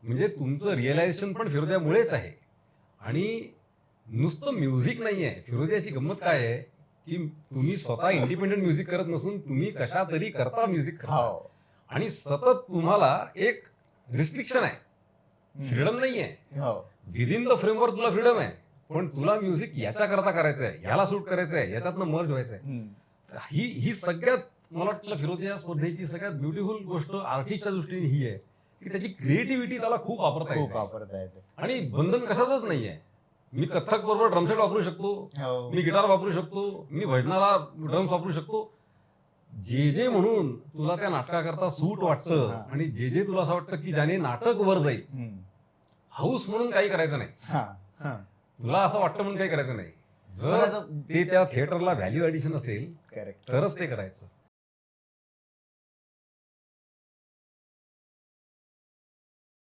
म्हणजे तुमचं रिअलायझेशन पण फिरोद्यामुळेच आहे. आणि नुसतं म्युझिक नाही आहे. फिरोद्याची गंमत काय आहे की तुम्ही स्वतः इंडिपेंडंट म्युझिक करत नसून तुम्ही कशा तरी करता म्युझिक करता. हो. आणि सतत तुम्हाला एक रिस्ट्रिक्शन आहे, फ्रीडम नाही आहे. हो. विदिन द फ्रेमवर्क तुला फ्रीडम आहे, पण तुला म्युझिक याच्याकरता करायचं आहे, याला सूट करायचं आहे, याच्यातनं मर्ज व्हायचं आहे. हम्म. ही सगळ्यात मला वाटलं फिरोदिया स्पर्धेची सगळ्यात ब्युटिफुल गोष्ट आर्टिस्टच्या दृष्टीने ही आहे की त्याची क्रिएटिव्हिटी त्याला खूप वापरता खूप येते. वापरता येते. आणि बंधन कशाचंच नाहीये. मी कथ्थक बरोबर ड्रमसेट वापरू शकतो, हो. मी गिटार वापरू शकतो, मी भजनाला ड्रम्स वापरू शकतो. जे म्हणून तुला त्या नाटकाकरता सूट वाटतं हा. आणि जे तुला असं वाटतं की ज्याने नाटक वर जाईल, हम्म. हाऊस म्हणून काही करायचं नाही, हा. हा. तुला असं वाटतं म्हणून काही करायचं नाही. बरं जर आता- ते त्या थिएटरला व्हॅल्यू ऍडिशन असेल करेक्ट. तरच ते करायचं.